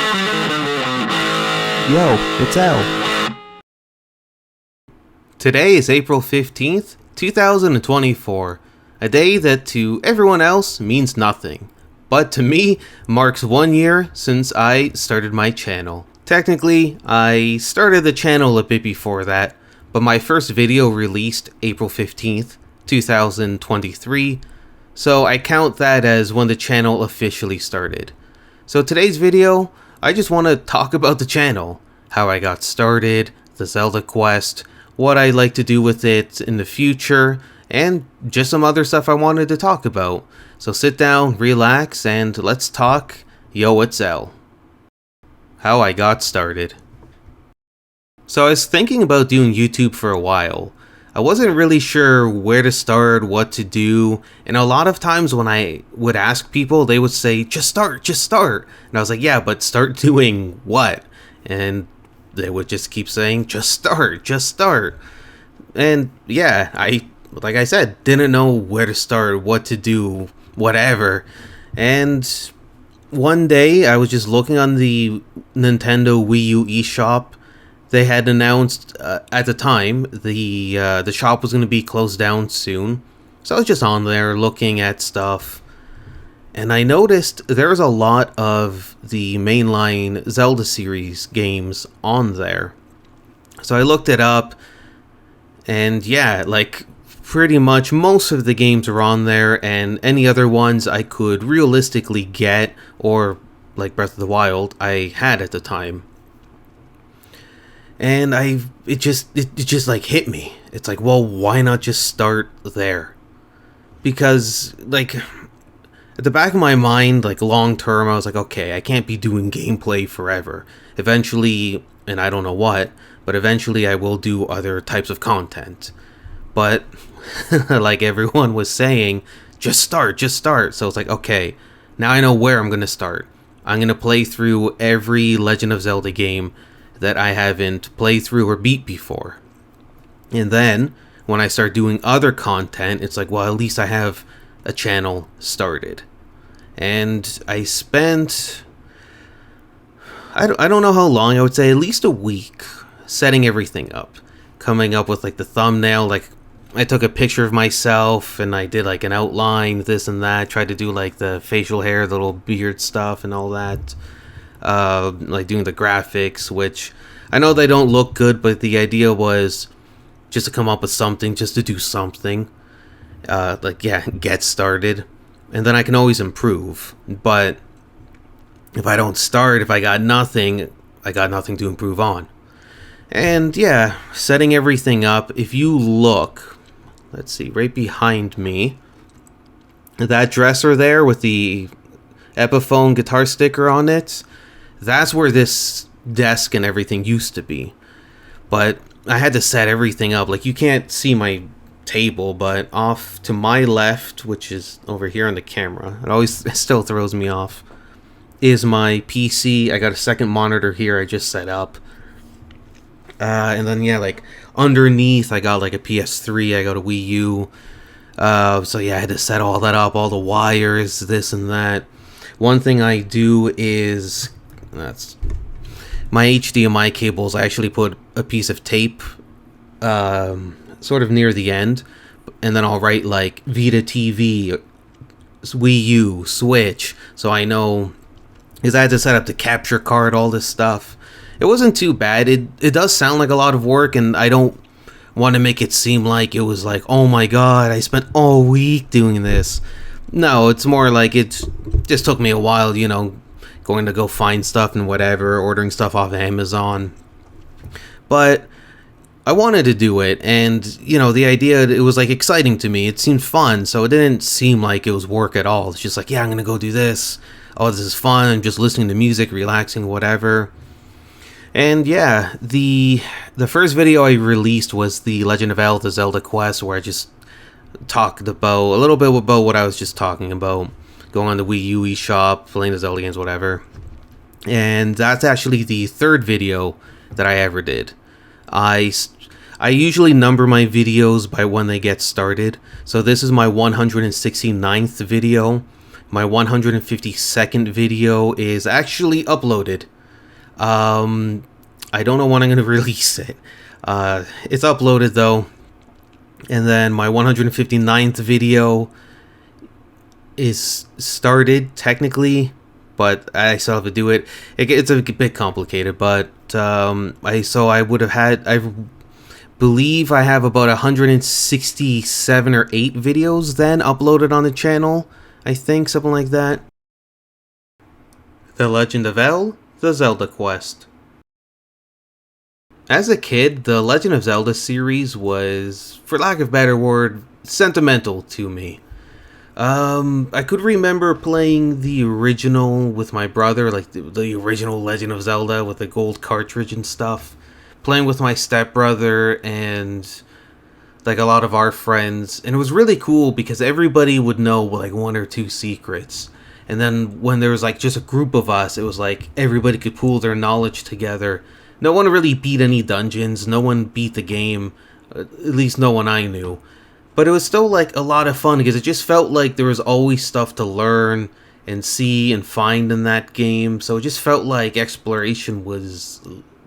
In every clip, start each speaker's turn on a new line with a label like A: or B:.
A: Yo, it's L.
B: Today is April 15th, 2024, a day that to everyone else means nothing, but to me marks 1 year since I started my channel. Technically, I started the channel a bit before that, but my first video released April 15th, 2023, so I count that as when the channel officially started. So today's video, I just want to talk about the channel, how I got started, the Zelda quest, what I like to do with it in the future, and just some other stuff I wanted to talk about. So sit down, relax, and let's talk. Yo, it's L. How I got started. So I was thinking about doing YouTube for a while. I wasn't really sure where to start, what to do, and a lot of times when I would ask people, they would say, just start. And I was like, yeah, but start doing what? And they would just keep saying, just start. And yeah, like I said, didn't know where to start, what to do, whatever. And one day I was just looking on the Nintendo Wii U eShop. They had announced at the time the shop was going to be closed down soon. So I was just on there looking at stuff. And I noticed there's a lot of the mainline Zelda series games on there. So I looked it up. And yeah, like pretty much most of the games are on there. And any other ones I could realistically get, or like Breath of the Wild, I had at the time. And it just like hit me. It's like, well, why not just start there? Because like at the back of my mind, like long term, I was like, okay, I can't be doing gameplay forever. Eventually, and I don't know what, but eventually I will do other types of content. But like everyone was saying, just start. So it's like, okay, now I know where I'm going to start. I'm going to play through every Legend of Zelda game that I haven't played through or beat before. And then, when I start doing other content, it's like, well, at least I have a channel started. And I spent, I don't know how long, I would say at least a week, setting everything up. Coming up with like the thumbnail, like I took a picture of myself and I did like an outline, this and that, tried to do like the facial hair, the little beard stuff and all that. Like doing the graphics, which I know they don't look good, but the idea was just to come up with something, just to do something. Like, yeah, get started. And then I can always improve. But if I don't start, if I got nothing to improve on. And yeah, setting everything up. If you look, let's see, right behind me, that dresser there with the Epiphone guitar sticker on it, that's where this desk and everything used to be. But I had to set everything up. Like, you can't see my table, but off to my left, which is over here on the camera, it still throws me off, is my PC. I got a second monitor here I just set up. And then, yeah, like, underneath, I got, like, a PS3, I got a Wii U. So, yeah, I had to set all that up, all the wires, this and that. One thing I do is, that's my HDMI cables. I actually put a piece of tape sort of near the end, and then I'll write like Vita TV, Wii U, Switch, so I know, because I had to set up the capture card, all this stuff. It wasn't too bad. It does sound like a lot of work, and I don't want to make it seem like it was like, oh my god, I spent all week doing this. No, it's more like it just took me a while, you know, going to go find stuff and whatever, ordering stuff off Amazon. But I wanted to do it, and, you know, the idea, it was, like, exciting to me. It seemed fun, so it didn't seem like it was work at all. It's just like, yeah, I'm gonna go do this. Oh, this is fun. I'm just listening to music, relaxing, whatever. And, yeah, the first video I released was the Legend of L, the Zelda quest, where I just talked about a little bit about what I was just talking about, going on the Wii U eShop, playing the Zelda games, whatever. And that's actually the third video that I ever did. I usually number my videos by when they get started. So this is my 169th video. My 152nd video is actually uploaded. I don't know when I'm going to release it. It's uploaded though. And then my 159th video is started technically, but I still have to do it. It's a bit complicated, but I would have had, I believe I have about 167 or 8 videos then uploaded on the channel. I think something like that. The Legend of El, the Zelda Quest. As a kid, the Legend of Zelda series was, for lack of a better word, sentimental to me. I could remember playing the original with my brother, like the original Legend of Zelda with the gold cartridge and stuff. Playing with my stepbrother and like a lot of our friends, and it was really cool because everybody would know like 1 or 2 secrets. And then when there was like just a group of us, it was like everybody could pool their knowledge together. No one really beat any dungeons, no one beat the game, at least no one I knew. But it was still like a lot of fun because it just felt like there was always stuff to learn and see and find in that game. So it just felt like exploration was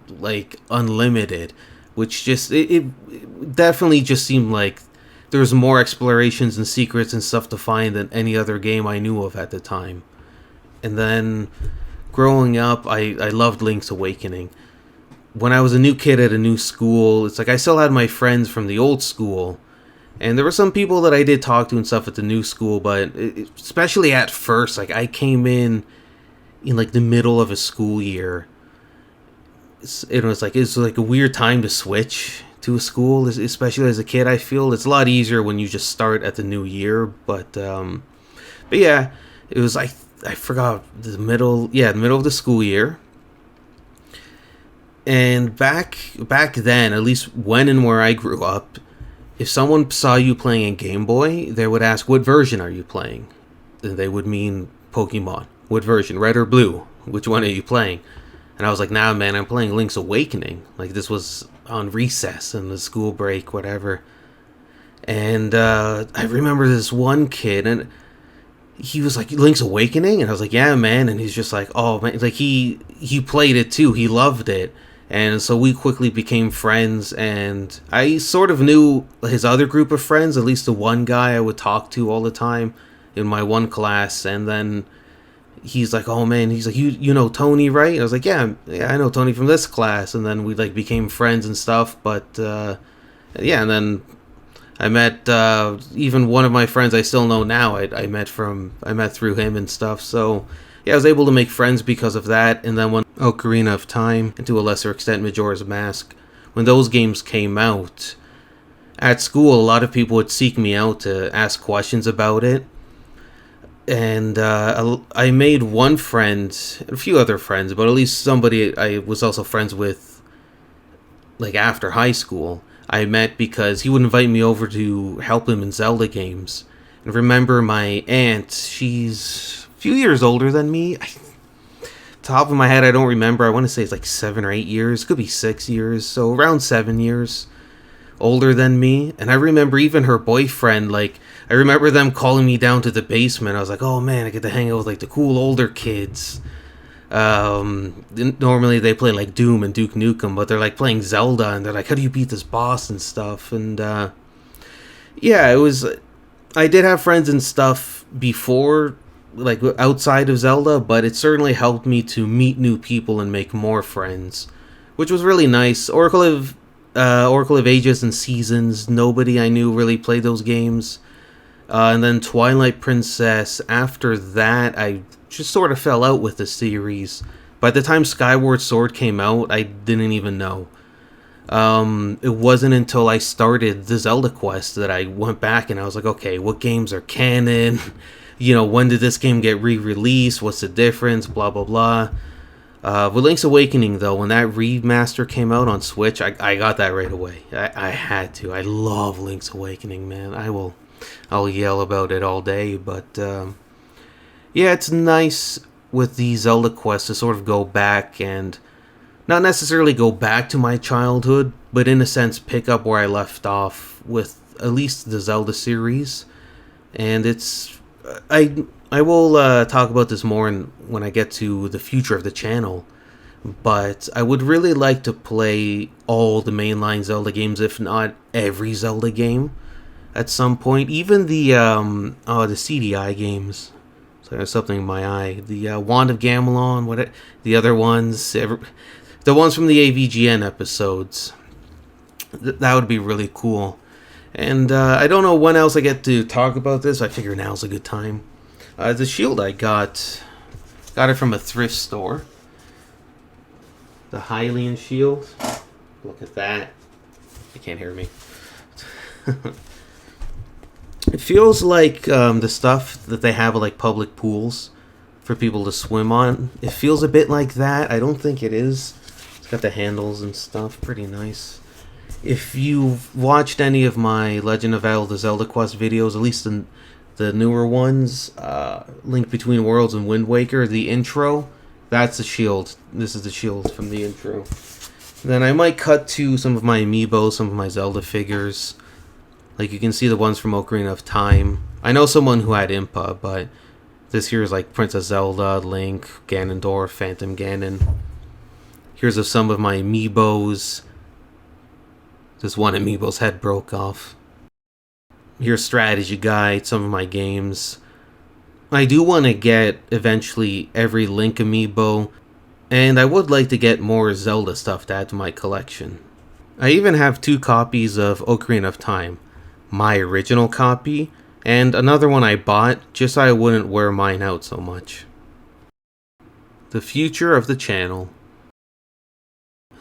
B: like unlimited, which just it definitely just seemed like there was more explorations and secrets and stuff to find than any other game I knew of at the time. And then growing up, I loved Link's Awakening. When I was a new kid at a new school, it's like I still had my friends from the old school. And there were some people that I did talk to and stuff at the new school, but especially at first, like I came in like the middle of a school year. It was like a weird time to switch to a school, especially as a kid. I feel it's a lot easier when you just start at the new year, but yeah, it was I forgot the middle of the school year. And back then, at least when and where I grew up, if someone saw you playing a Game Boy, they would ask, what version are you playing? And they would mean Pokemon. What version, red or blue? Which one are you playing? And I was like, nah, man, I'm playing Link's Awakening. Like, this was on recess and the school break, whatever. And I remember this one kid, and he was like, Link's Awakening? And I was like, yeah, man. And he's just like, oh, man. Like, he played it, too. He loved it. And so we quickly became friends, and I sort of knew his other group of friends, at least the one guy I would talk to all the time in my one class. And then he's like, oh man, he's like, you know Tony, right? I was like, yeah, I know Tony from this class. And then we like became friends and stuff. But yeah, and then I met even one of my friends I still know now. I met through him and stuff. So yeah, I was able to make friends because of that. And then when Ocarina of Time, and to a lesser extent Majora's Mask, when those games came out, at school a lot of people would seek me out to ask questions about it. And I made one friend, a few other friends, but at least somebody I was also friends with, like after high school, I met because he would invite me over to help him in Zelda games. And remember my aunt, she's a few years older than me. Top of my head, I don't remember. I want to say it's like 7 or 8 years. Could be 6 years. So around 7 years older than me. And I remember even her boyfriend, like, I remember them calling me down to the basement. I was like, oh man, I get to hang out with like the cool older kids. Normally they play like Doom and Duke Nukem, but they're like playing Zelda, and they're like, how do you beat this boss and stuff? And yeah, it was, I did have friends and stuff before, like outside of Zelda, but it certainly helped me to meet new people and make more friends, which was really nice. Oracle of Ages and Seasons, nobody I knew really played those games. And then Twilight Princess, after that, I just sort of fell out with the series. By the time Skyward Sword came out, I didn't even know. It wasn't until I started the Zelda Quest that I went back and I was like, okay, what games are canon? You know, when did this game get re-released? What's the difference? Blah, blah, blah. With Link's Awakening, though, when that remaster came out on Switch, I got that right away. I had to. I love Link's Awakening, man. I'll yell about it all day, but yeah, it's nice with the Zelda Quest to sort of go back and not necessarily go back to my childhood, but in a sense pick up where I left off with at least the Zelda series. And it's I will talk about this more when I get to the future of the channel, but I would really like to play all the mainline Zelda games, if not every Zelda game, at some point. Even the CDI games. So there's something in my eye. The Wand of Gamelon, the other ones, the ones from the AVGN episodes. That would be really cool. And I don't know when else I get to talk about this. I figure now's a good time. The shield I got it from a thrift store. The Hylian shield. Look at that. You can't hear me. It feels like the stuff that they have at like public pools for people to swim on. It feels a bit like that. I don't think it is. It's got the handles and stuff. Pretty nice. If you've watched any of my Legend of Zelda, the Zelda Quest videos, at least the newer ones, Link Between Worlds and Wind Waker, the intro, that's the shield. This is the shield from the intro. Then I might cut to some of my amiibos, some of my Zelda figures. Like you can see the ones from Ocarina of Time. I know someone who had Impa, but this here is like Princess Zelda, Link, Ganondorf, Phantom Ganon. Here's of some of my amiibos. This one amiibo's head broke off. Here's strategy guide, some of my games. I do want to get eventually every Link amiibo, and I would like to get more Zelda stuff to add to my collection. I even have 2 copies of Ocarina of Time. My original copy, and another one I bought just so I wouldn't wear mine out so much. The future of the channel.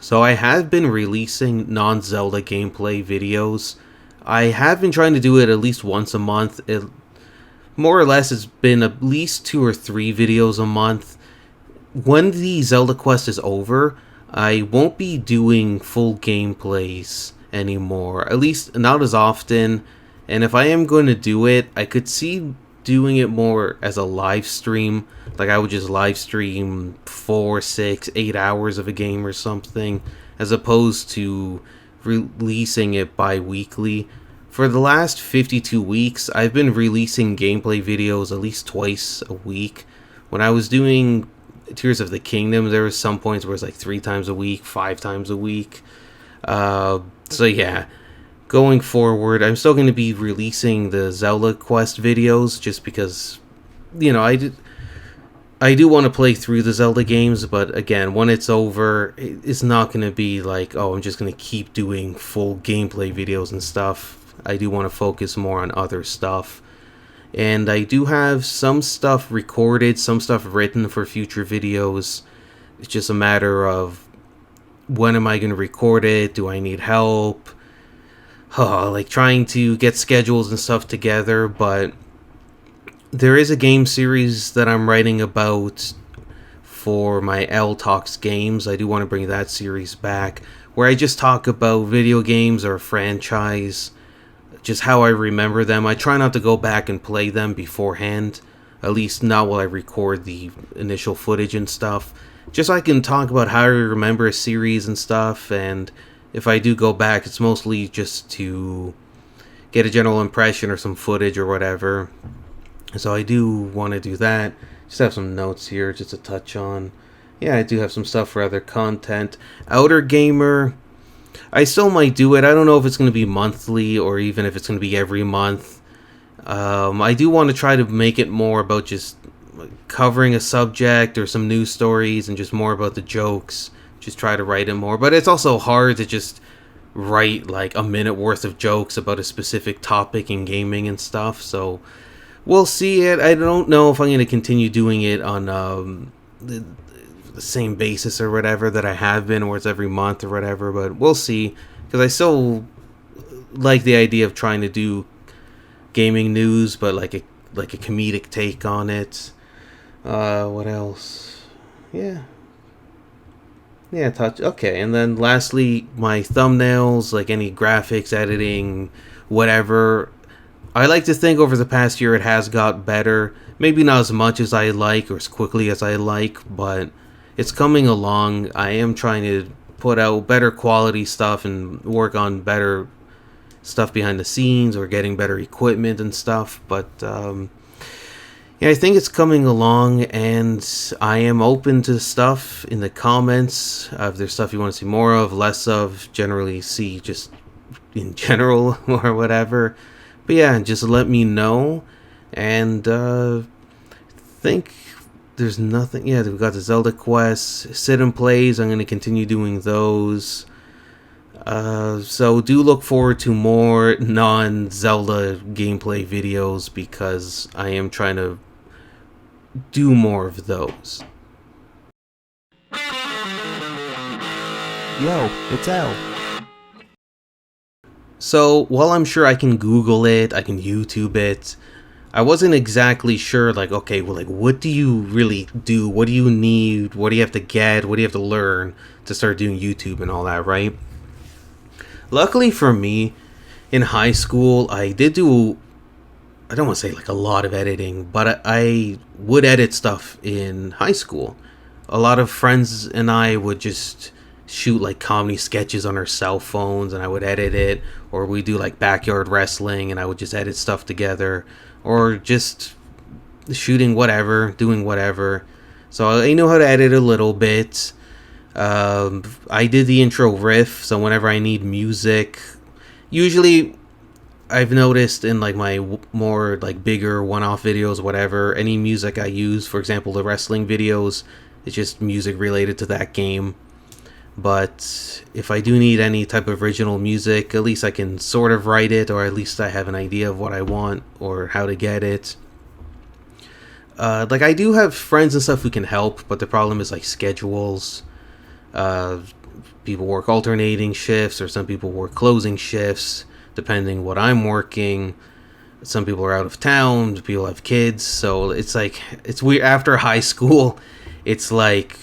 B: So I have been releasing non-Zelda gameplay videos. I have been trying to do it at least once a month. It more or less has been at least 2 or 3 videos a month. When the Zelda Quest is over, I won't be doing full gameplays anymore. At least not as often. And if I am going to do it, I could see doing it more as a live stream. Like I would just live stream 4, 6, 8 hours of a game or something, as opposed to releasing it bi-weekly. For the last 52 weeks, I've been releasing gameplay videos at least twice a week. When I was doing Tears of the Kingdom, there was some points where it's like 3 times a week, 5 times a week. So yeah, going forward, I'm still going to be releasing the Zelda Quest videos just because, you know, I do want to play through the Zelda games, but again, when it's over, it's not going to be like, oh, I'm just going to keep doing full gameplay videos and stuff. I do want to focus more on other stuff. And I do have some stuff recorded, some stuff written for future videos. It's just a matter of when am I going to record it? Do I need help? Like trying to get schedules and stuff together, but there is a game series that I'm writing about for my L Talks games. I do want to bring that series back, where I just talk about video games or a franchise, just how I remember them. I try not to go back and play them beforehand, at least not while I record the initial footage and stuff. Just so I can talk about how I remember a series and stuff, and if I do go back, it's mostly just to get a general impression or some footage or whatever. So I do want to do that. Just have some notes here just to touch on. Yeah, I do have some stuff for other content. Outer Gamer, I still might do it. I don't know if it's going to be monthly or even if it's going to be every month. I do want to try to make it more about just covering a subject or some news stories and just more about the jokes. Just try to write it more. But it's also hard to just write like a minute worth of jokes about a specific topic in gaming and stuff. So we'll see it. I don't know if I'm going to continue doing it on the same basis or whatever that I have been, or it's every month or whatever. But we'll see. Because I still like the idea of trying to do gaming news, but like a comedic take on it. What else? Yeah, touch. Okay, and then lastly, my thumbnails, like any graphics, editing, whatever. I like to think over the past year it has got better. Maybe not as much as I like or as quickly as I like, but it's coming along. I am trying to put out better quality stuff and work on better stuff behind the scenes or getting better equipment and stuff. But Yeah, I think it's coming along, and I am open to stuff in the comments. If there's stuff you want to see more of, less of, generally see just in general or whatever. But yeah, just let me know. And think there's nothing. Yeah, we've got the Zelda quests, sit and plays. I'm going to continue doing those. So do look forward to more non-Zelda gameplay videos because I am trying to do more of those.
A: Yo, it's L.
B: So while I'm sure I can Google it, I can YouTube it, I wasn't exactly sure, like, okay, well, like, what do you really do? What do you need? What do you have to get? What do you have to learn to start doing YouTube and all that, right? Luckily for me, in high school, I did do, I don't want to say like a lot of editing, but I would edit stuff in high school. A lot of friends and I would just shoot like comedy sketches on our cell phones and I would edit it, or we do like backyard wrestling and I would just edit stuff together, or just shooting whatever, doing whatever. So I knew how to edit a little bit. I did the intro riff, so whenever I need music, usually I've noticed in like my more like bigger one-off videos, whatever, any music I use, for example, the wrestling videos, it's just music related to that game. But if I do need any type of original music, at least I can sort of write it, or at least I have an idea of what I want or how to get it. Like I do have friends and stuff who can help, but the problem is like schedules. People work alternating shifts, or some people work closing shifts, depending what I'm working. Some people are out of town, people have kids, so it's like, it's weird. After high school, it's like,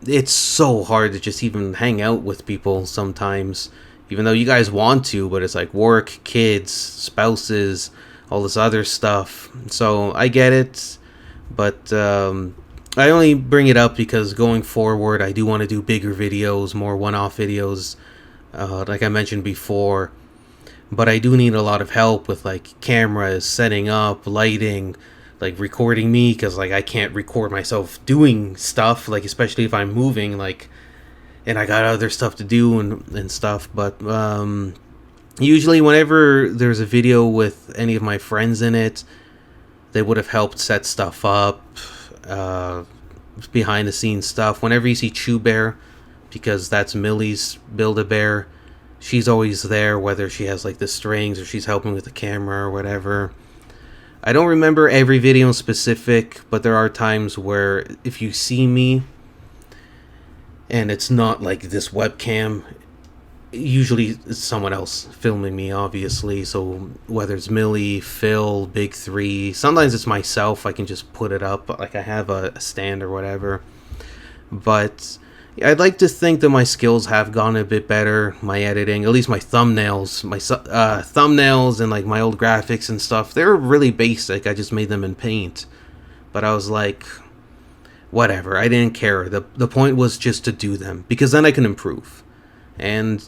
B: it's so hard to just even hang out with people sometimes, even though you guys want to, but it's like work, kids, spouses, all this other stuff. So I get it, but I only bring it up because going forward, I do want to do bigger videos, more one-off videos, like I mentioned before. But I do need a lot of help with like cameras, setting up, lighting, like recording me, because like I can't record myself doing stuff, like especially if I'm moving, like, and I got other stuff to do and stuff. But usually whenever there's a video with any of my friends in it, they would have helped set stuff up, behind the scenes stuff. Whenever you see Chew Bear, because that's Millie's Build-A-Bear, she's always there, whether she has like the strings or she's helping with the camera or whatever. I don't remember every video in specific, but there are times where if you see me and it's not like this webcam, usually it's someone else filming me, obviously. So whether it's Millie, Phil, Big Three, sometimes it's myself. I can just put it up, like I have a stand or whatever. But I'd like to think that my skills have gone a bit better. My editing, at least my thumbnails, thumbnails and like my old graphics and stuff, they're really basic. I just made them in Paint. But I was like, whatever, I didn't care. The point was just to do them, because then I can improve. And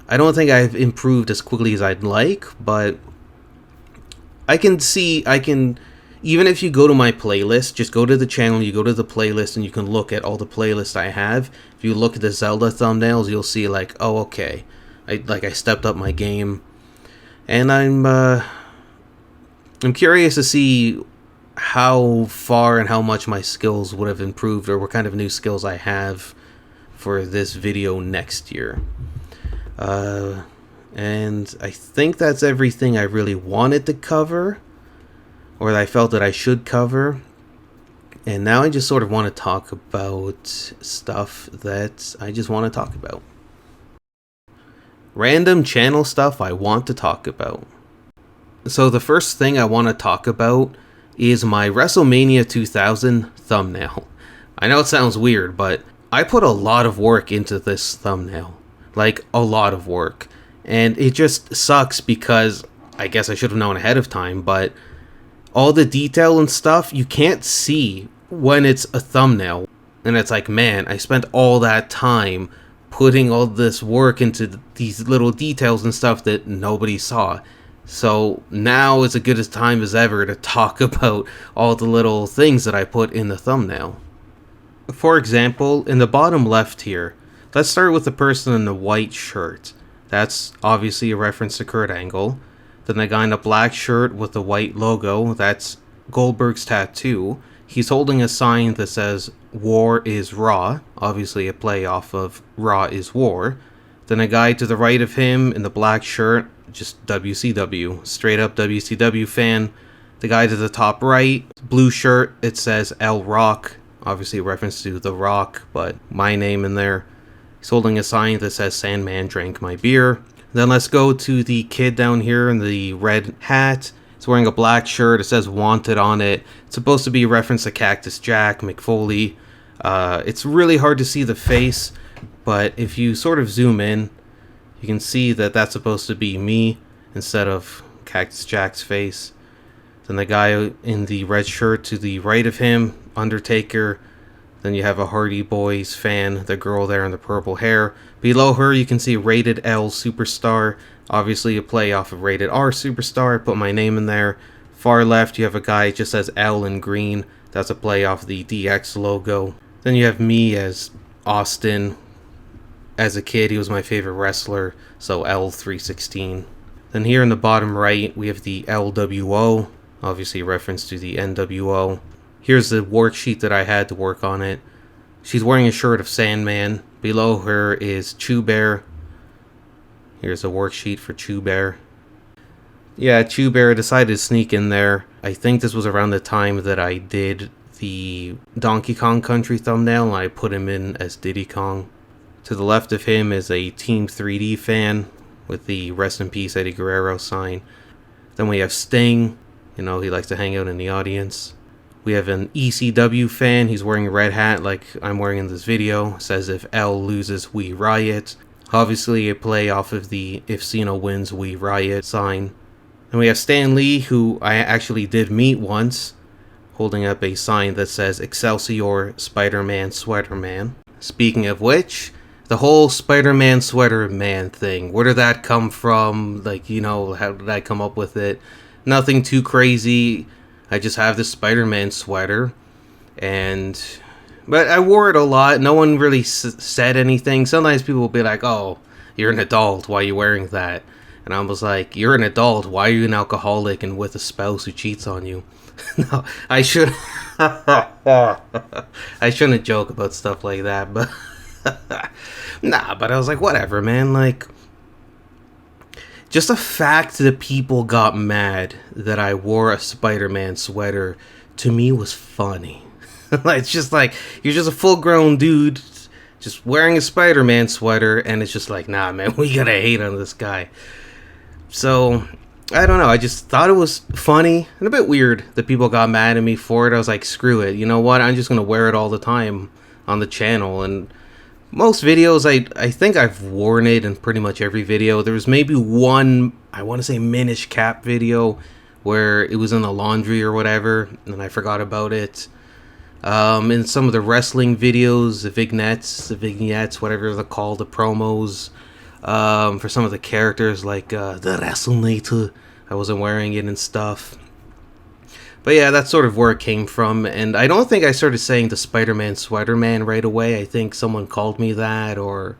B: I don't think I've improved as quickly as I'd like, but I can even if you go to my playlist, just go to the channel, you go to the playlist, and you can look at all the playlists I have. If you look at the Zelda thumbnails, you'll see like, oh, okay, I stepped up my game. And I'm curious to see how far and how much my skills would have improved, or what kind of new skills I have for this video next year. And I think that's everything I really wanted to cover, or that I felt that I should cover. And now I just sort of want to talk about stuff that I just want to talk about. Random channel stuff I want to talk about. So the first thing I want to talk about is my WrestleMania 2000 thumbnail. I know it sounds weird, but I put a lot of work into this thumbnail. Like, a lot of work. And it just sucks because I guess I should have known ahead of time, but all the detail and stuff you can't see when it's a thumbnail. And it's like, man, I spent all that time putting all this work into these little details and stuff that nobody saw. So now is as good a time as ever to talk about all the little things that I put in the thumbnail. For example, in the bottom left here, let's start with the person in the white shirt. That's obviously a reference to Kurt Angle. Then the guy in the black shirt with the white logo, that's Goldberg's tattoo. He's holding a sign that says War is Raw, obviously a play off of Raw is War. Then a guy to the right of him in the black shirt, just WCW, straight up WCW fan. The guy to the top right, blue shirt, it says El Rock, obviously a reference to The Rock, but my name in there. He's holding a sign that says Sandman drank my beer. Then let's go to the kid down here in the red hat. He's wearing a black shirt. It says Wanted on it. It's supposed to be a reference to Cactus Jack, Mick Foley. It's really hard to see the face, but if you sort of zoom in, you can see that that's supposed to be me instead of Cactus Jack's face. Then the guy in the red shirt to the right of him, Undertaker. Then you have a Hardy Boys fan, the girl there in the purple hair. Below her, you can see Rated L Superstar, obviously a play off of Rated R Superstar. I put my name in there. Far left, you have a guy, it just says L in green. That's a play off the DX logo. Then you have me as Austin. As a kid, he was my favorite wrestler, so L316. Then here in the bottom right, we have the LWO, obviously a reference to the NWO. Here's the worksheet that I had to work on it. She's wearing a shirt of Sandman. Below her is Chew Bear. Here's a worksheet for Chew Bear. Yeah, Chew Bear decided to sneak in there. I think this was around the time that I did the Donkey Kong Country thumbnail, and I put him in as Diddy Kong. To the left of him is a Team 3D fan with the Rest in Peace Eddie Guerrero sign. Then we have Sting. You know, he likes to hang out in the audience. We have an ECW fan. He's wearing a red hat like I'm wearing in this video. It says if L loses, we riot. Obviously a play off of the if Cena wins, we riot sign. And we have Stan Lee, who I actually did meet once, holding up a sign that says Excelsior Spider-Man Sweater Man. Speaking of which, the whole Spider-Man Sweater Man thing, where did that come from? Like, you know, how did I come up with it? Nothing too crazy. I just have this Spider-Man sweater, but I wore it a lot. No one really said anything. Sometimes people will be like, oh, you're an adult, why are you wearing that? And I was like, you're an adult, why are you an alcoholic and with a spouse who cheats on you? No, I should I shouldn't joke about stuff like that, but nah, but I was like, whatever, man, like, just the fact that people got mad that I wore a Spider-Man sweater, to me, was funny. It's just like, you're just a full-grown dude just wearing a Spider-Man sweater, and it's just like, nah, man, we gotta hate on this guy. So, I don't know, I just thought it was funny and a bit weird that people got mad at me for it. I was like, screw it, you know what, I'm just gonna wear it all the time on the channel, and most videos, I think I've worn it in pretty much every video. There was maybe one, I want to say Minish Cap video, where it was in the laundry or whatever, and I forgot about it. In some of the wrestling videos, the vignettes, whatever they're called, the promos, for some of the characters, like the WrestleNator, I wasn't wearing it and stuff. But yeah, that's sort of where it came from, and I don't think I started saying the Spider-Man Sweater Man right away. I think someone called me that, or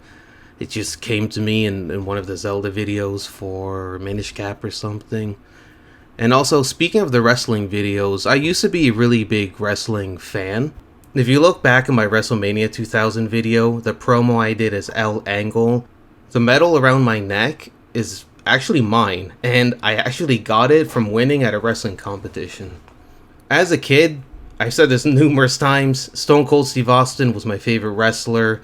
B: it just came to me in one of the Zelda videos for Minish Cap or something. And also, speaking of the wrestling videos, I used to be a really big wrestling fan. If you look back at my WrestleMania 2000 video, the promo I did as El Angle, the medal around my neck is actually mine, and I actually got it from winning at a wrestling competition. As a kid, I've said this numerous times, Stone Cold Steve Austin was my favorite wrestler.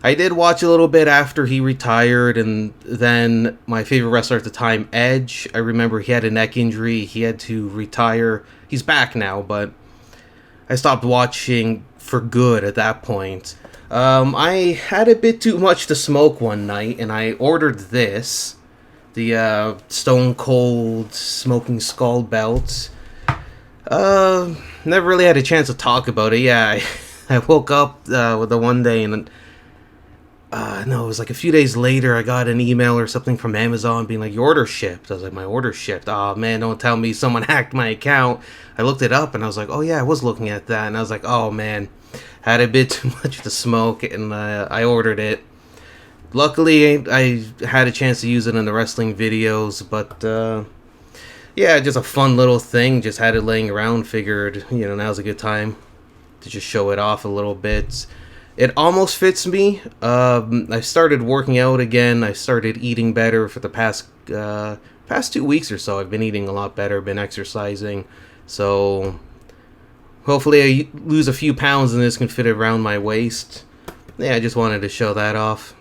B: I did watch a little bit after he retired, and then my favorite wrestler at the time, Edge. I remember he had a neck injury, he had to retire. He's back now, but I stopped watching for good at that point. I had a bit too much to smoke one night, and I ordered this. The Stone Cold Smoking Skull belt. Never really had a chance to talk about it. Yeah, I woke up with the one day and no, it was like a few days later, I got an email or something from Amazon being like, your order shipped. I was like, my order shipped. Oh man, don't tell me someone hacked my account. I looked it up and I was like, oh yeah, I was looking at that. And I was like, oh man, had a bit too much to smoke, and I ordered it. Luckily, I had a chance to use it in the wrestling videos, but yeah, just a fun little thing. Just had it laying around, figured, now's a good time to just show it off a little bit. It almost fits me. I started working out again. I started eating better for the past 2 weeks or so. I've been eating a lot better, been exercising. So hopefully I lose a few pounds and this can fit around my waist. Yeah, I just wanted to show that off.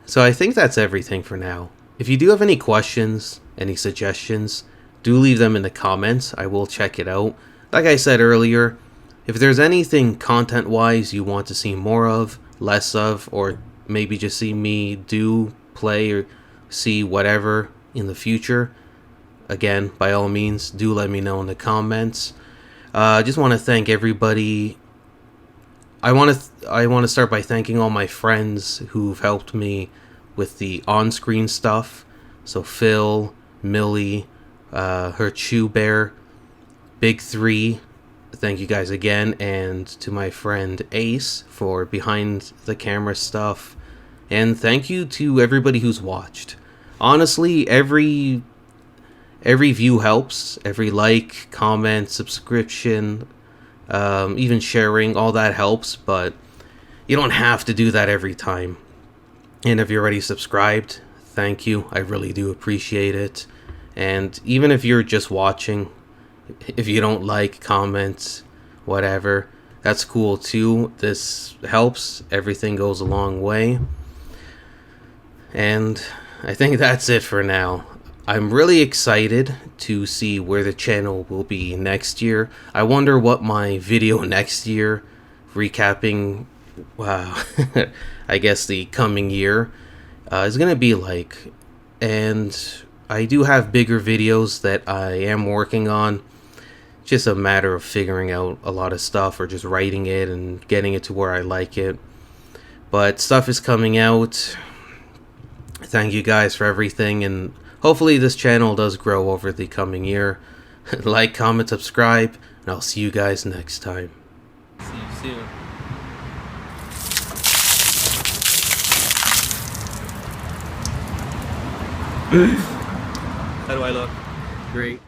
B: So I think that's everything for now. If you do have any questions, any suggestions, do leave them in the comments. I will check it out. Like I said earlier, if there's anything content-wise you want to see more of, less of, or maybe just see me do, play, or see whatever in the future, again, by all means, do let me know in the comments. I just want to thank everybody. I want to start by thanking all my friends who've helped me with the on-screen stuff. So Phil, Millie, her Chew Bear, Big 3. Thank you guys again, and to my friend Ace for behind the camera stuff, and thank you to everybody who's watched. Honestly, every view helps. Every like, comment, subscription, even sharing, all that helps, but you don't have to do that every time. And if you're already subscribed, thank you. I really do appreciate it. And even if you're just watching, if you don't like, comments, whatever, that's cool too. This helps. Everything goes a long way. And I think that's it for now. I'm really excited to see where the channel will be next year. I wonder what my video next year, recapping, I guess the coming year, is going to be like. And I do have bigger videos that I am working on. Just a matter of figuring out a lot of stuff or just writing it and getting it to where I like it. But stuff is coming out. Thank you guys for everything, and hopefully this channel does grow over the coming year. Like, comment, subscribe, and I'll see you guys next time.
C: See you soon. How do I look?
B: Great.